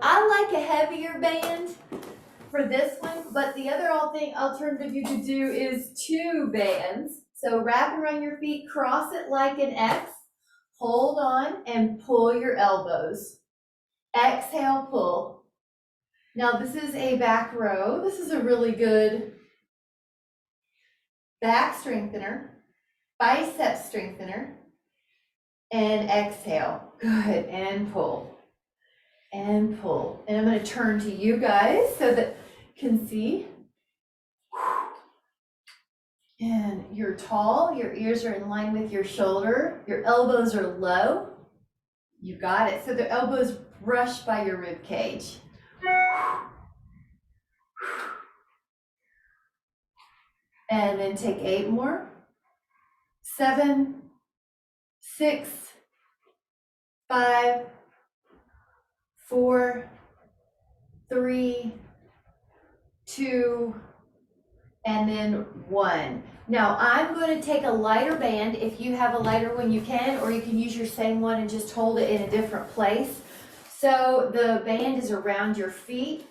I like a heavier band for this one, but the other alternative you could do is 2 bands. So wrap it around your feet, cross it like an X, hold on and pull your elbows. Exhale, pull. Now this is a back row. This is a really good back strengthener, bicep strengthener, and exhale. Good, and pull, and pull. And I'm gonna turn to you guys so that you can see. And you're tall, your ears are in line with your shoulder, your elbows are low. You got it. So the elbows brush by your rib cage. And then take 8 more. 7, 6, 5, 4, 3, 2, and then 1. Now I'm going to take a lighter band. If you have a lighter one, you can, or you can use your same one and just hold it in a different place. So the band is around your feet.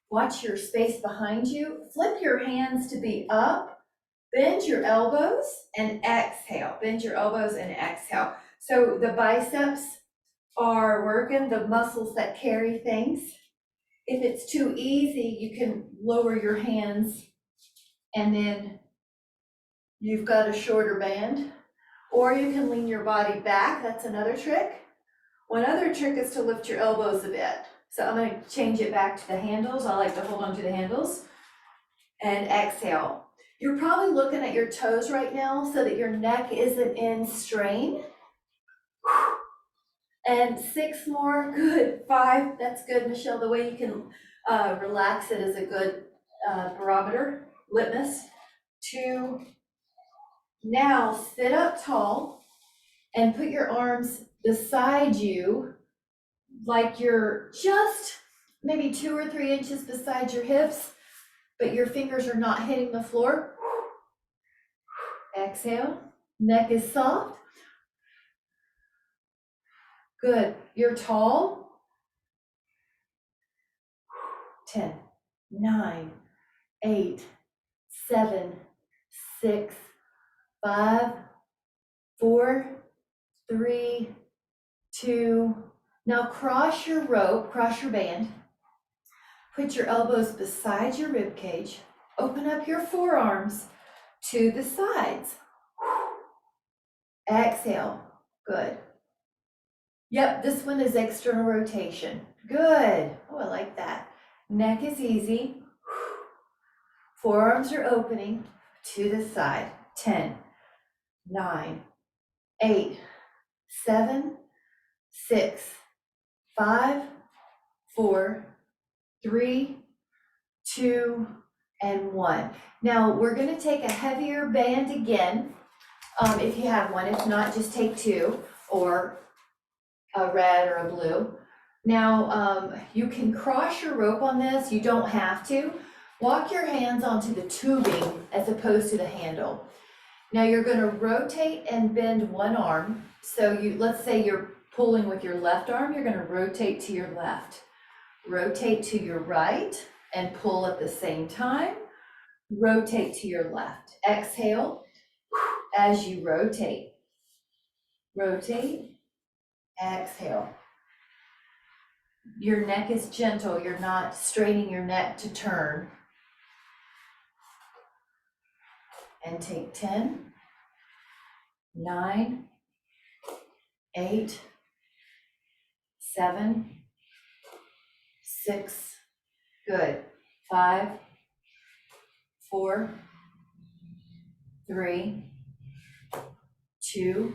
Watch your space behind you. Flip your hands to be up. Bend your elbows and exhale. Bend your elbows and exhale. So the biceps are working, the muscles that carry things. If it's too easy, you can lower your hands and then you've got a shorter band, or you can lean your body back. That's another trick. One other trick is to lift your elbows a bit. So I'm going to change it back to the handles. I like to hold on to the handles and exhale. You're probably looking at your toes right now so that your neck isn't in strain. And 6 more, good. 5, that's good, Michelle. The way you can relax it is a good barometer, litmus. 2. Now sit up tall and put your arms beside you, like you're just maybe 2 or 3 inches beside your hips, but your fingers are not hitting the floor. Exhale, neck is soft. Good, you're tall. 10, 9, 8, 7, 6, 5, 4, 3, 2. Now cross your rope, cross your band. Put your elbows beside your rib cage. Open up your forearms to the sides. Exhale, good. Yep, this one is external rotation. Good, oh, I like that. Neck is easy. Forearms are opening to the side. 10, 9, 8, 7, 6, 5, 4, 3, 2, and 1. Now we're going to take a heavier band again, if you have one. If not, just take 2, or a red or a blue. Now you can cross your rope on this. You don't have to. Walk your hands onto the tubing as opposed to the handle. Now you're going to rotate and bend one arm. So let's say you're pulling with your left arm, you're going to rotate to your left. Rotate to your right and pull at the same time. Rotate to your left. Exhale as you rotate. Rotate, exhale. Your neck is gentle. You're not straining your neck to turn. And take 10, 9, 8, 7, 6, good. 5, 4, 3, 2,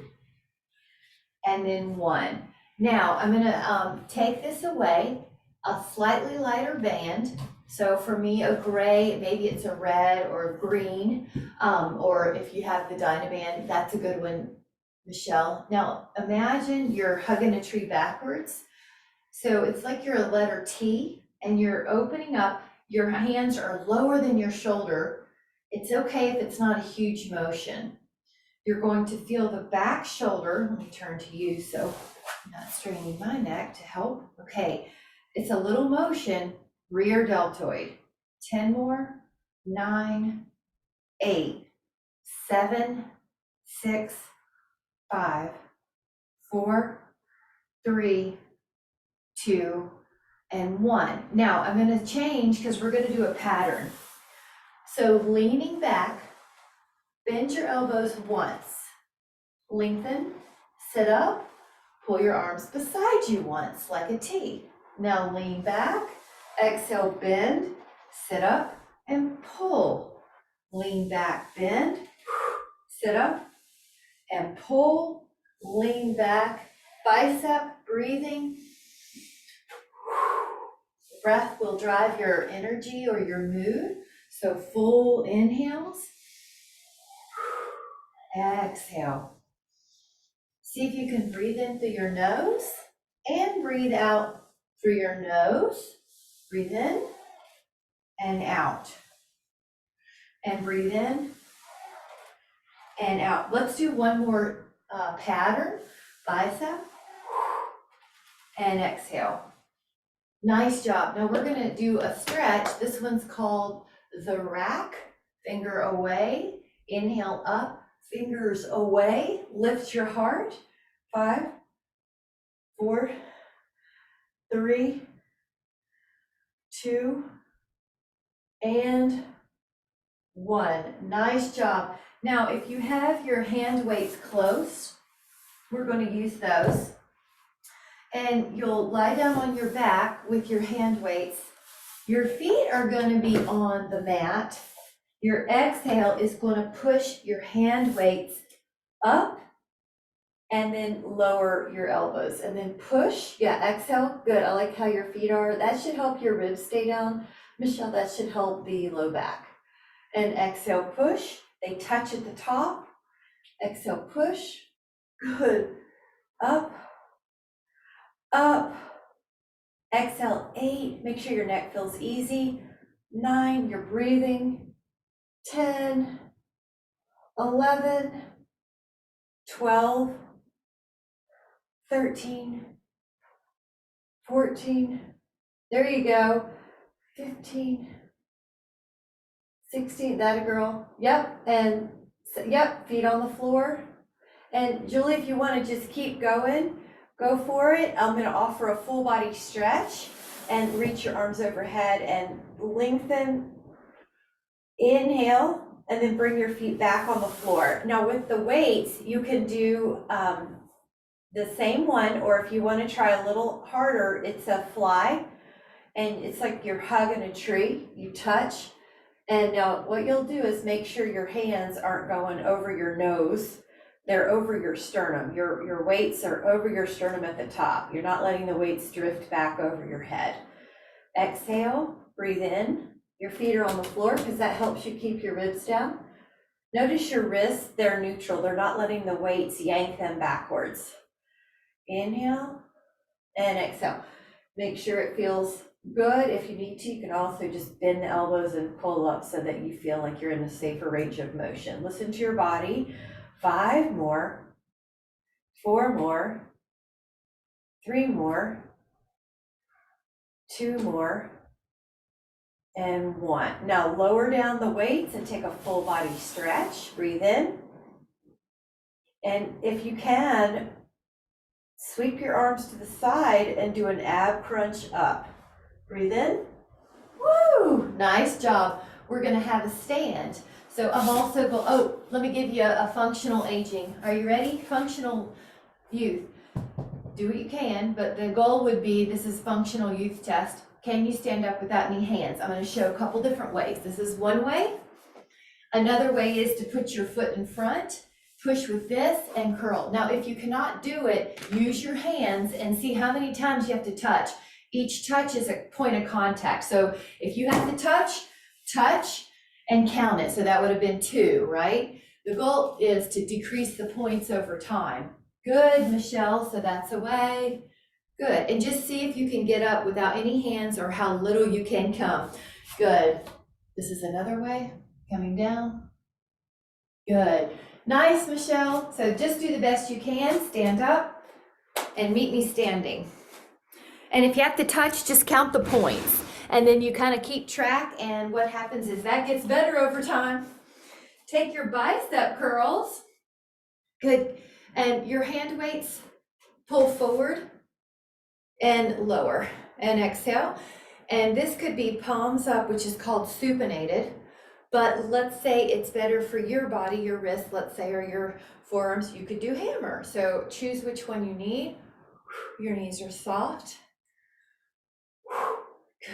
and then 1. Now I'm gonna take this away, a slightly lighter band. So for me, a gray, maybe it's a red or a green, or if you have the dynaband, that's a good one, Michelle. Now imagine you're hugging a tree backwards. So it's like you're a letter T and you're opening up, your hands are lower than your shoulder. It's okay if it's not a huge motion. You're going to feel the back shoulder. Let me turn to you so I'm not straining my neck to help. Okay, It's a little motion, rear deltoid. 10 more, 9, 8, 7, 6, 5, 4, 3, 2, and 1. Now I'm going to change because we're going to do a pattern. So leaning back, bend your elbows once, lengthen, sit up, pull your arms beside you once like a T. Now lean back, exhale, bend, sit up, and pull. Lean back, bend, sit up, and pull. Lean back, bicep, breathing. Breath will drive your energy or your mood. So full inhales. Exhale. See if you can breathe in through your nose and breathe out through your nose. Breathe in and out. And breathe in and out. Let's do one more pattern. Bicep and exhale. Nice job. Now we're going to do a stretch. This one's called the rack. Finger away. Inhale up. Fingers away. Lift your heart. 5, 4, 3, 2, and 1. Nice job. Now, if you have your hand weights close, we're going to use those. And you'll lie down on your back with your hand weights. Your feet are going to be on the mat. Your exhale is going to push your hand weights up and then lower your elbows and then push. Yeah, exhale. Good. I like how your feet are. That should help your ribs stay down. Michelle, that should help the low back. And exhale, push. They touch at the top. Exhale, push. Good. Up, up. Exhale, 8. Make sure your neck feels easy. 9, you're breathing. 10, 11, 12, 13, 14. There you go. 15, 16. That a girl? Yep. And yep, feet on the floor. And Julie, if you want to just keep going, go for it. I'm going to offer a full body stretch and reach your arms overhead and lengthen. Inhale, and then bring your feet back on the floor. Now with the weights, you can do the same one, or if you want to try a little harder, it's a fly, and it's like you're hugging a tree. You touch, and now what you'll do is make sure your hands aren't going over your nose. They're over your sternum. Your weights are over your sternum at the top. You're not letting the weights drift back over your head. Exhale, breathe in. Your feet are on the floor because that helps you keep your ribs down. Notice your wrists, they're neutral. They're not letting the weights yank them backwards. Inhale and exhale. Make sure it feels good. If you need to, you can also just bend the elbows and pull up so that you feel like you're in a safer range of motion. Listen to your body. 5 more, 4 more, 3 more, 2 more, and 1. Now lower down the weights and take a full body stretch. Breathe in. And if you can, sweep your arms to the side and do an ab crunch up. Breathe in. Woo! Nice job. We're going to have a stand. So I'm also going, oh, let me give you a functional aging. Are you ready? Functional youth. Do what you can, but the goal would be, this is functional youth test. Can you stand up without any hands? I'm going to show a couple different ways. This is one way. Another way is to put your foot in front, push with this, and curl. Now, if you cannot do it, use your hands and see how many times you have to touch. Each touch is a point of contact. So if you have to touch, and count it. So that would have been 2, right? The goal is to decrease the points over time. Good, Michelle. So that's a way. Good. And just see if you can get up without any hands or how little you can come. Good. This is another way. Coming down. Good. Nice, Michelle. So just do the best you can. Stand up and meet me standing. And if you have to touch, just count the points. And then you kind of keep track, and what happens is that gets better over time. Take your bicep curls. Good. And your hand weights, pull forward and lower and exhale. And this could be palms up, which is called supinated. But let's say it's better for your body, your wrists, let's say, or your forearms, you could do hammer. So choose which one you need. Your knees are soft.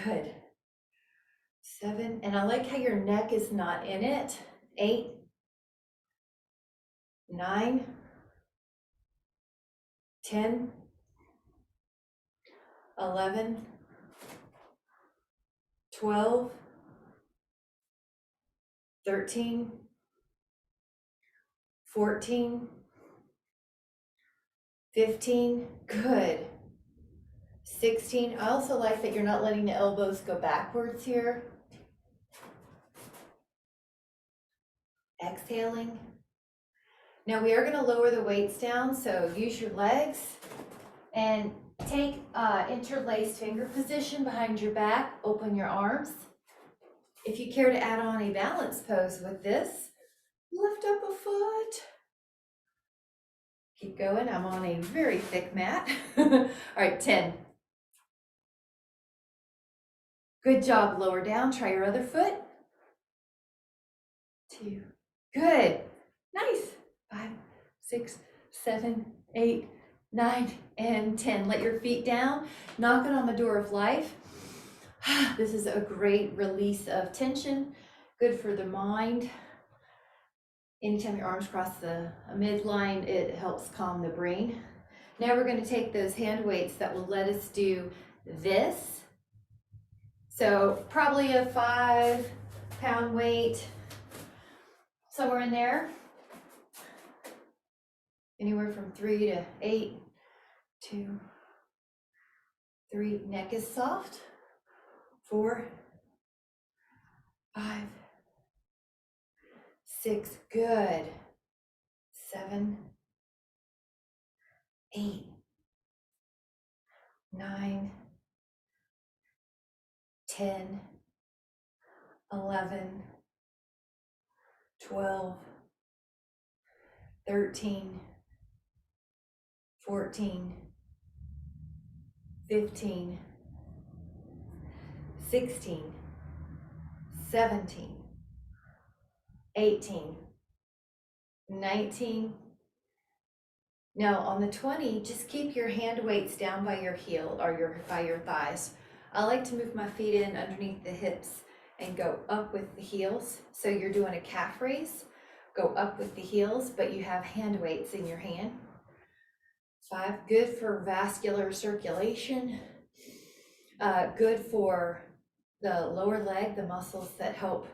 Good. 7, and I like how your neck is not in it. 8, 9, 10, 11, 12, 13, 14, 15, good. 16, I also like that you're not letting the elbows go backwards here. Exhaling. Now we are going to lower the weights down, so use your legs and take interlaced finger position behind your back, open your arms. If you care to add on a balance pose with this, lift up a foot. Keep going, I'm on a very thick mat. All right, 10. Good job, lower down, try your other foot. 2, good, nice. 5, 6, 7, 8, 9, and 10. Let your feet down, knock it on the door of life. This is a great release of tension, good for the mind. Anytime your arms cross the midline, it helps calm the brain. Now we're going to take those hand weights that will let us do this. So probably a 5-pound weight, somewhere in there. Anywhere from 3 to 8, 2, 3, neck is soft. 4, 5, 6, good. 7, 8, 9, 10, 11, 12, 13, 14, 15, 16, 17, 18, 19. Now on the 20, just keep your hand weights down by your heel or by your thighs. I like to move my feet in underneath the hips and go up with the heels. So you're doing a calf raise, go up with the heels, but you have hand weights in your hand. 5, good for vascular circulation, good for the lower leg, the muscles that help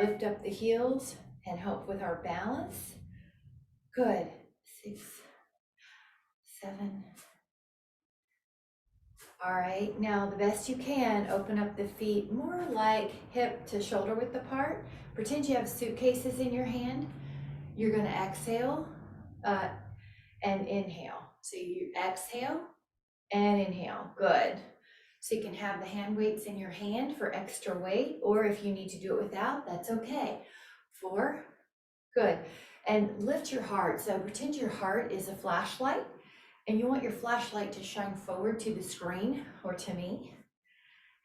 lift up the heels and help with our balance. Good. 6, 7. All right, now the best you can, open up the feet more like hip to shoulder width apart. Pretend you have suitcases in your hand. You're going to exhale and inhale. So you exhale and inhale. Good. So you can have the hand weights in your hand for extra weight, or if you need to do it without, that's okay. 4, good. And lift your heart. So pretend your heart is a flashlight, and you want your flashlight to shine forward to the screen or to me,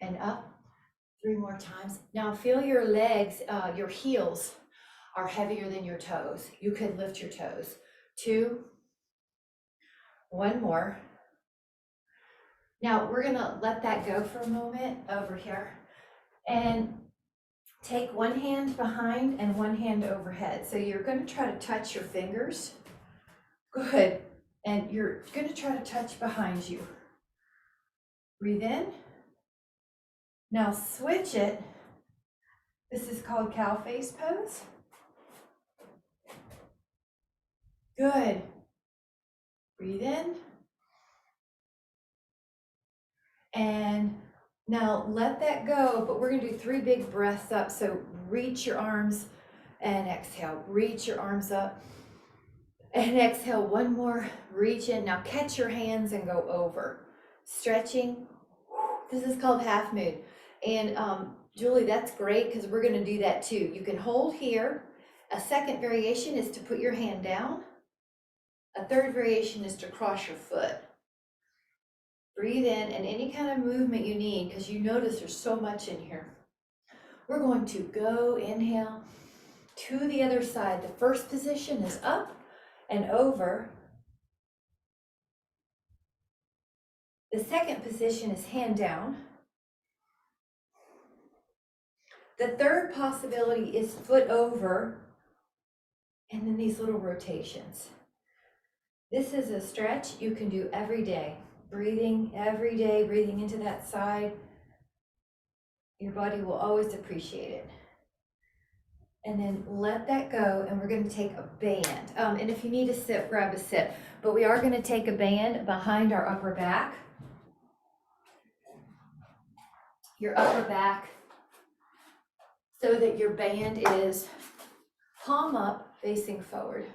and up. 3 more times. Now feel your legs, your heels are heavier than your toes. You could lift your toes. 2, 1 more. Now we're gonna let that go for a moment over here and take one hand behind and one hand overhead. So you're gonna try to touch your fingers. Good. And you're gonna try to touch behind you. Breathe in. Now switch it. This is called cow face pose. Good. Breathe in. And now let that go, but we're gonna do 3 big breaths up. So reach your arms and exhale. Reach your arms up and exhale. 1 more, reach in. Now catch your hands and go over. stretching. This is called half moon. And Julie, that's great because we're gonna do that too. You can hold here. A second variation is to put your hand down. A third variation is to cross your foot. Breathe in, and any kind of movement you need, because you notice there's so much in here. We're going to go, inhale, to the other side. The first position is up and over. The second position is hand down. The third possibility is foot over, and then these little rotations. This is a stretch you can do every day. Breathing every day, breathing into that side. Your body will always appreciate it. And then let that go, and we're going to take a band. And if you need a sit, grab a sit. But we are going to take a band behind our upper back. Your upper back, so that your band is palm up, facing forward.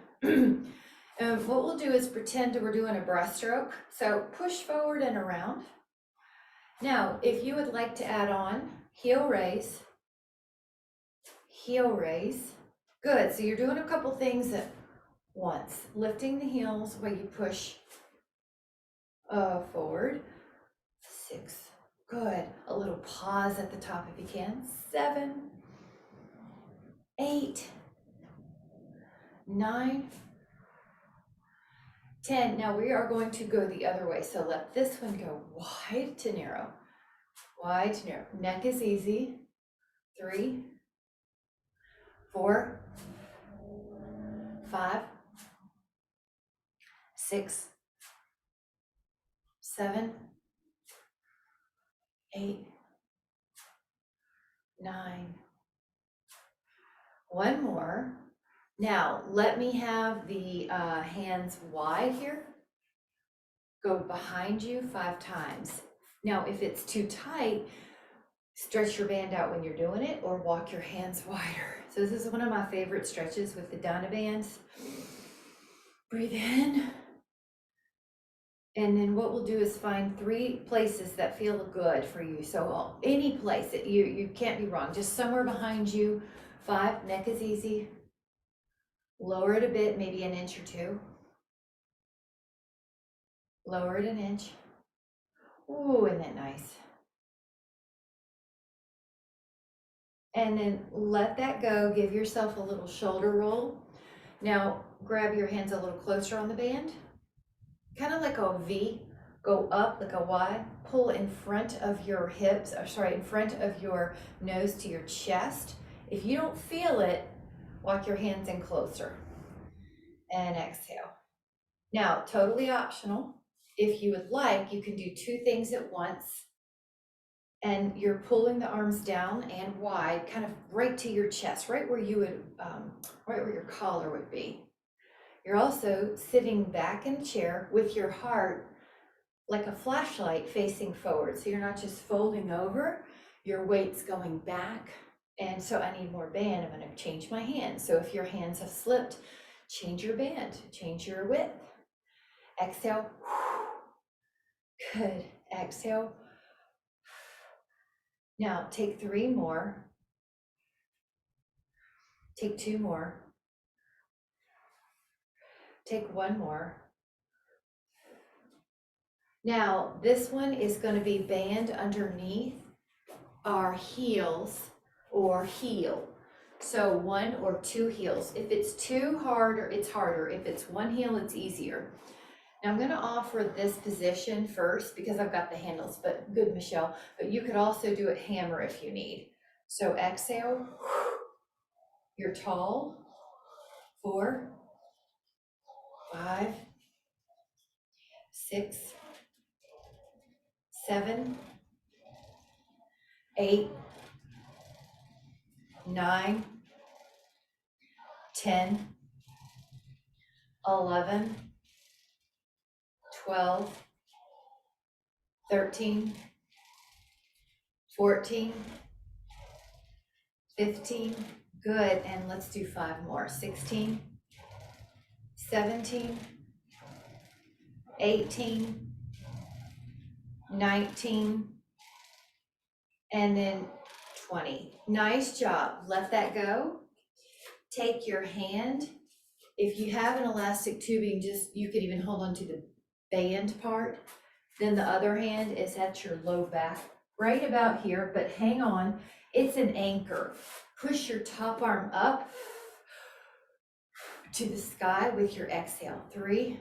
And what we'll do is pretend we're doing a breaststroke. So push forward and around. Now, if you would like to add on heel raise, good. So you're doing a couple things at once. Lifting the heels while you push forward. 6, good. A little pause at the top if you can. 7, 8, 9, 10. Now we are going to go the other way. So let this one go wide to narrow. Wide to narrow. Neck is easy. 3, 4, 5, 6, 7, 8, 9. One more. Now, let me have the hands wide here. Go behind you 5 times. Now, if it's too tight, stretch your band out when you're doing it or walk your hands wider. So this is one of my favorite stretches with the dynabands. Breathe in. And then what we'll do is find 3 places that feel good for you. So any place that you can't be wrong, just somewhere behind you. 5, neck is easy. Lower it a bit, maybe an inch or 2. Lower it an inch. Ooh, isn't that nice? And then let that go. Give yourself a little shoulder roll. Now grab your hands a little closer on the band. Kind of like a V. Go up like a Y. Pull in front of your hips, in front of your nose to your chest. If you don't feel it, walk your hands in closer. And exhale. Now, totally optional. If you would like, you can do 2 things at once. And you're pulling the arms down and wide, kind of right to your chest, right where you would, right where your collar would be. You're also sitting back in a chair with your heart like a flashlight facing forward. So you're not just folding over, your weight's going back. And so I need more band. I'm going to change my hands. So if your hands have slipped, change your band, change your width. Exhale. Good. Exhale. Now take 3 more. Take 2 more. Take 1 more. Now this one is going to be band underneath our heels or heel. So 1 or 2 heels. If it's too hard, or it's harder. If it's 1 heel, it's easier. Now I'm going to offer this position first because I've got the handles, but good, Michelle. But you could also do it hammer if you need. So exhale. You're tall. 4, 5, 6, 7, 8, 9, 10, 11, 12, 13, 14, 15, good, and let's do 5 more. 16, 17, 18, 19, and then 20. Nice job. Let that go. Take your hand. If you have an elastic tubing, just, you could even hold on to the band part. Then the other hand is at your low back, right about here, but hang on. It's an anchor. Push your top arm up to the sky with your exhale. 3,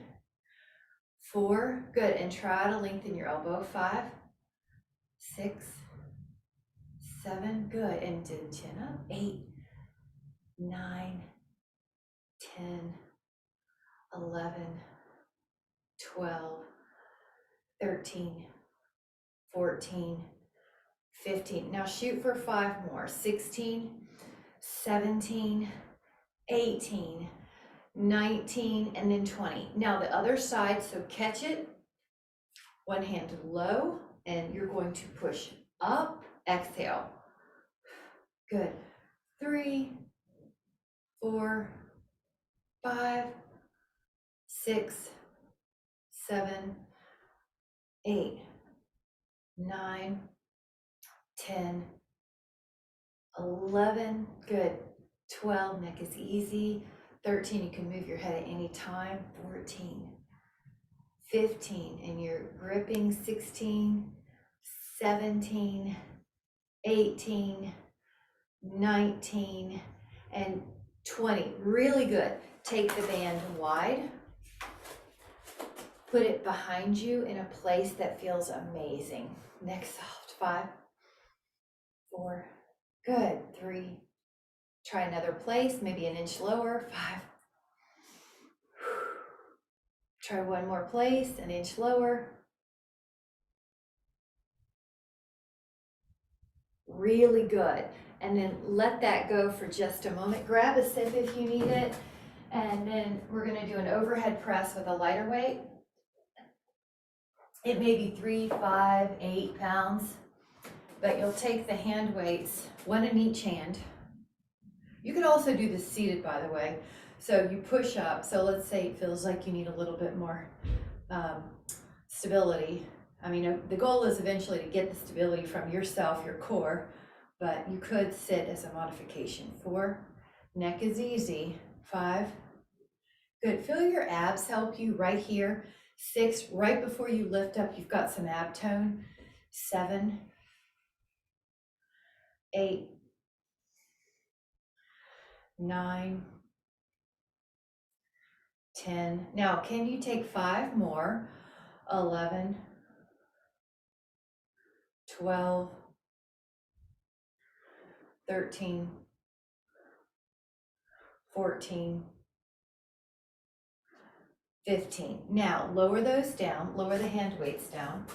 4, good. And try to lengthen your elbow. 5, 6, 7, good. And to chin up. 8, 9, 10, 11, 12, 13, 14, 15. Now shoot for 5 more. 16, 17, 18, 19, and then 20. Now the other side, so catch it, one hand low, and you're going to push up, exhale. Good. 3, 4, 5, 6, 7, 8, 9, 10, 11, good. 12, neck is easy. 13, you can move your head at any time. 14, 15, and you're gripping. 16, 17, 18, 19, and 20. Really good. Take the band wide. Put it behind you in a place that feels amazing. Neck soft. 5, 4, good. 3, try another place, maybe an inch lower. 5, try one more place, an inch lower. Really good. And then let that go for just a moment. Grab a sip if you need it. And then we're going to do an overhead press with a lighter weight. It may be 3, 5, 8 pounds, but you'll take the hand weights, one in each hand. You could also do this seated, by the way. So you push up. So let's say it feels like you need a little bit more stability. I mean, the goal is eventually to get the stability from yourself, your core, but you could sit as a modification. 4, neck is easy. 5, good. Feel your abs help you right here. 6, right before you lift up, you've got some ab tone. 7, 8, 9, 10. Now, can you take 5 more? 11, 12, 13, 14, 15. Now, lower those down, lower the hand weights down.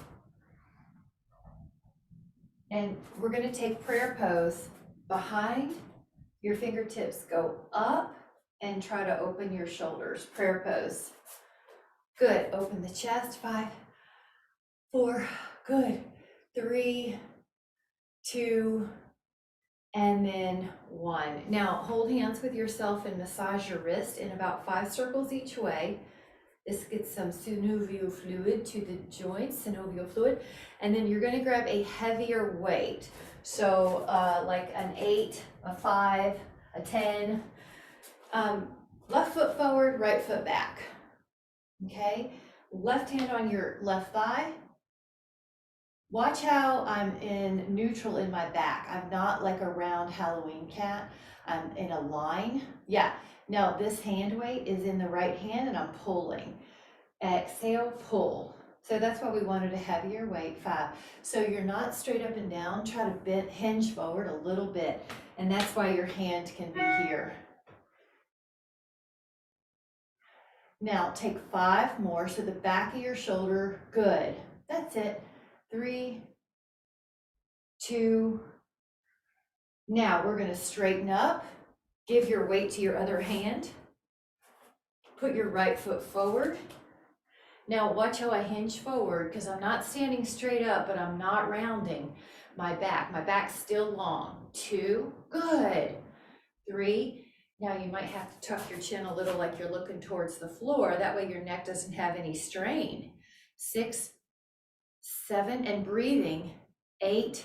And we're going to take prayer pose. Behind your fingertips, go up and try to open your shoulders. Prayer pose. Good. Open the chest. 5, 4, good. 3, 2, and then 1. Now hold hands with yourself and massage your wrist in about 5 circles each way. This gets some synovial fluid to the joints, synovial fluid. And then you're going to grab a heavier weight. So like an 8, a 5, a 10. Left foot forward, right foot back. Okay. Left hand on your left thigh. Watch how I'm in neutral in my back. I'm not like a round Halloween cat. I'm in a line. Yeah. Now this hand weight is in the right hand and I'm pulling. Exhale, pull. So that's why we wanted a heavier weight. 5. So you're not straight up and down. Try to bend, hinge forward a little bit. And that's why your hand can be here. Now take 5 more. So the back of your shoulder, good. That's it. 3, 2. Now we're going to straighten up. Give your weight to your other hand. Put your right foot forward. Now watch how I hinge forward because I'm not standing straight up, but I'm not rounding my back. My back's still long. 2, good. 3, now you might have to tuck your chin a little like you're looking towards the floor. That way your neck doesn't have any strain. 6, 7, and breathing, 8,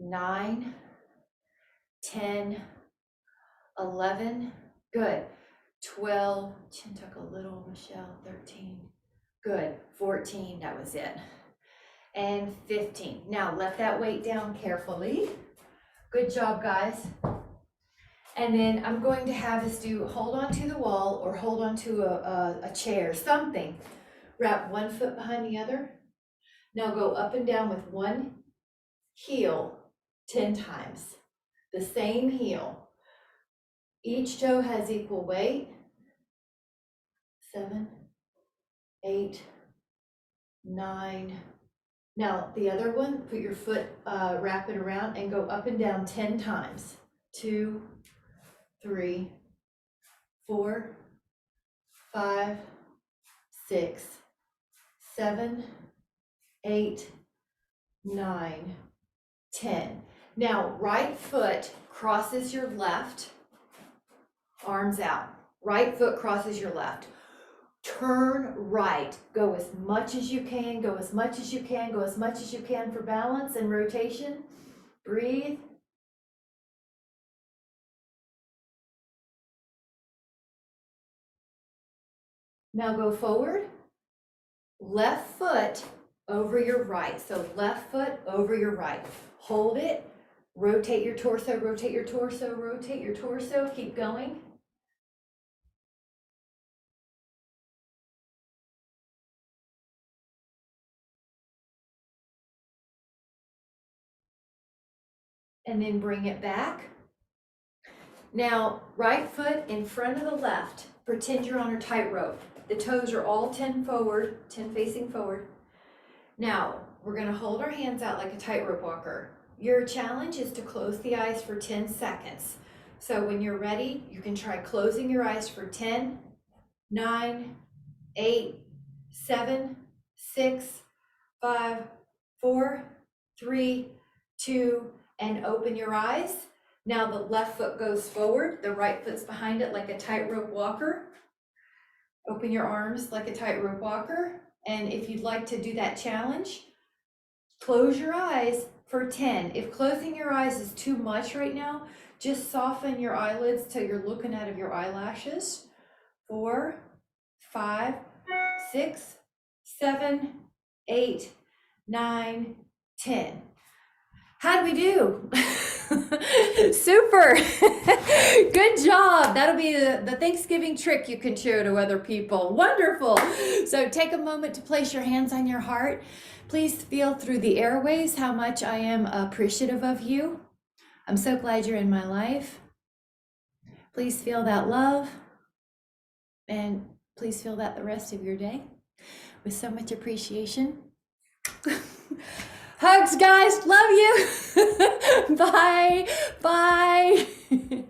9, 10, 11, good, 12, chin tuck a little, Michelle, 13, good, 14, that was it, and 15. Now let that weight down carefully. Good job, guys. And then I'm going to have us do hold on to the wall or hold on to a chair, something. Wrap one foot behind the other. Now go up and down with one heel 10 times. The same heel. Each toe has equal weight. 7, 8, 9. Now the other one, put your foot, wrap it around and go up and down 10 times. 2, 3, 4, 5, 6, 7, 8, 9, 10. Now right foot crosses your left, arms out. Right foot crosses your left. Turn right. Go as much as you can, go as much as you can, go as much as you can for balance and rotation. Breathe. Now go forward. Left foot over your right. So left foot over your right. Hold it. Rotate your torso, rotate your torso, rotate your torso. Keep going. And then bring it back. Now, right foot in front of the left. Pretend you're on a tightrope. The toes are all 10 forward, 10 facing forward. Now, we're going to hold our hands out like a tightrope walker. Your challenge is to close the eyes for 10 seconds. So when you're ready, you can try closing your eyes for 10, 9, 8, 7, 6, 5, 4, 3, 2, and open your eyes. Now the left foot goes forward, the right foot's behind it like a tightrope walker. Open your arms like a tightrope walker. And if you'd like to do that challenge, close your eyes for 10. If closing your eyes is too much right now, just soften your eyelids till you're looking out of your eyelashes. 4, 5, 6, 7, 8, 9, 10. How'd we do? Super. Good job. That'll be the Thanksgiving trick you can show to other people. Wonderful. So take a moment to place your hands on your heart. Please feel through the airways how much I am appreciative of you. I'm so glad you're in my life. Please feel that love. And please feel that the rest of your day with so much appreciation. Hugs, guys. Love you. Bye. Bye.